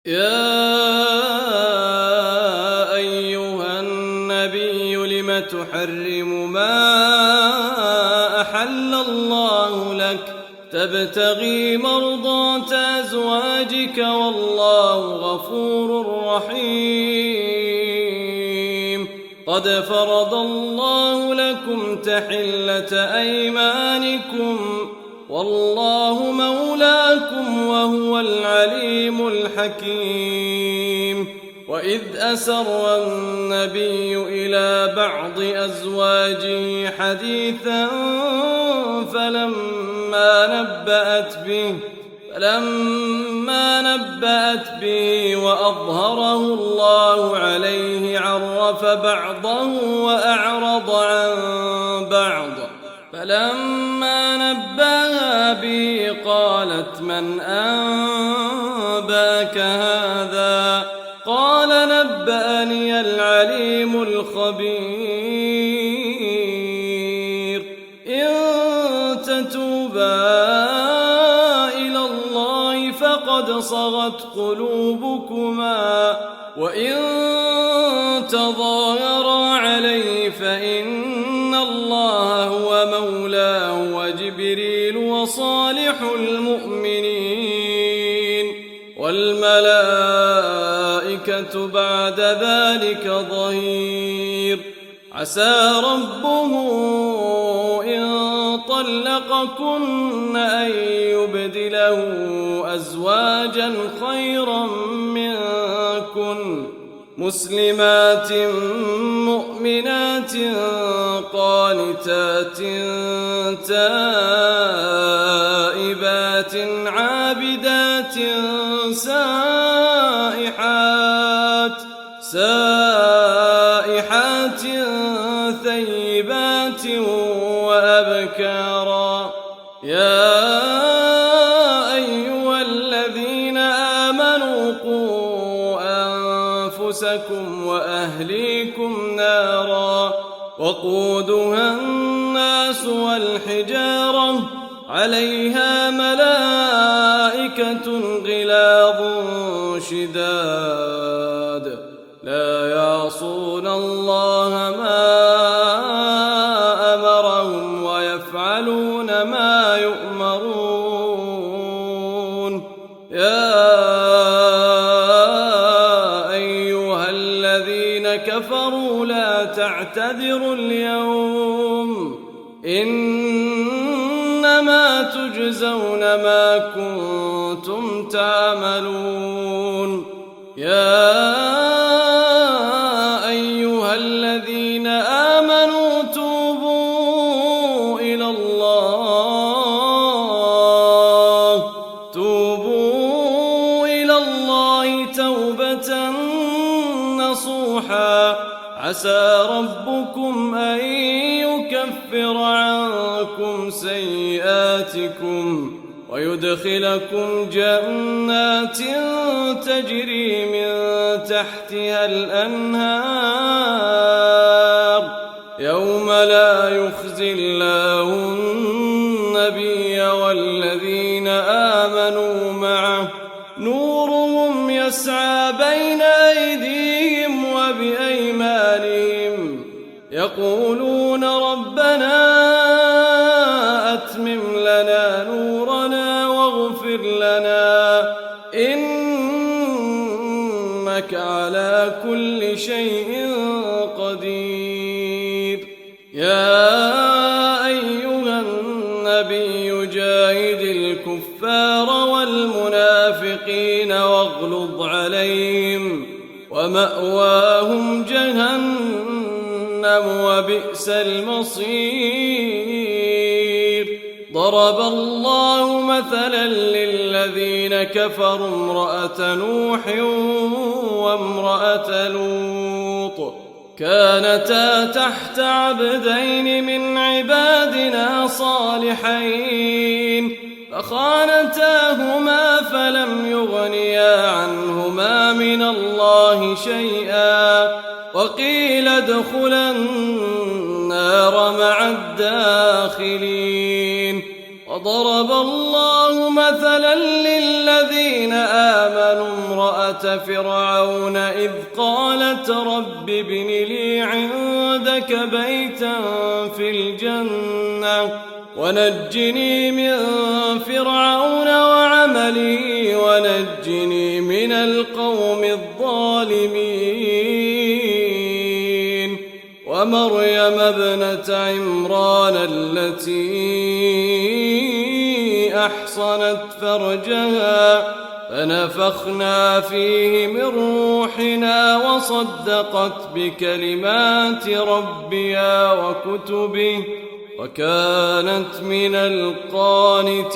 يا أيها النبي لم تحرم ما أحل الله لك تبتغي مرضات أزواجك والله غفور رحيم. قد فرض الله لكم تحلة أيمانكم والله مولاكم وهو العليم الحكيم. وإذ أسر النبي إلى بعض أزواجه حديثا فلما نبأت به وأظهره الله عليه عرف بعضه وأعرض عن بعض. فلما نبأها به قالت من أنبأك هذا؟ قال نبأني العليم الخبير. إن تتوبا إلى الله فقد صغت قلوبكما وإن تظاهرا عليه فإن الله هو مولاه وجبريل وصالح المؤمنين والملائكة بعد ذلك ظهير. عسى ربه إن طلقكن أن يبدله أزواجا خيرا منكن مسلمات مؤمنات قانتات تائبات عابدات سائحات ثيبات وأبكارا. يا أيها الذين آمنوا قوا أنفسكم وأهليكم نارا وقودها الناس والحجارة عليها ملائكة غلاظ شداد لا يعصون الله ما أمرهم ويفعلون ما يؤمرون. يا أيها الذين كفروا لا تعتذروا اليوم إنما تجزون ما كنتم تعملون. يا أيها الذين آمنوا توبوا إلى الله توبة نصوحا. عسى ربكم أن يكفر عنكم سيئاتكم ويدخلكم جنات تجري من تحتها الأنهار يوم لا يخزي الله النبي والذين آمنوا معه نورهم يسعى بين أيديهم وبأيمانهم يقولون ربنا أتمم لنا نورنا واغفر لنا إنك على كل شيء قدير. يا أيها النبي جاهد الكفار والمنافقين واغلظ عليهم ومأواهم جهنم وبئس المصير. ضرب الله مثلا للذين كفروا امرأة نوح وامرأة لوط كانتا تحت عبدين من عبادنا صالحين فخانتاهما فلم يغنيا عنهما من الله شيئا وقيل ادخلا النار مع الداخلين. وضرب الله مثلا للذين آمنوا وامرأة فرعون إذ قالت رب ابن لي عندك بيتا في الجنة ونجني من فرعون وعمله ونجني من القوم الظالمين ومريم ابنة عمران التي أحصنت فرجها فنفخنا فيه من روحنا وصدقت بكلمات ربها وكتبه وكانت من القانتين.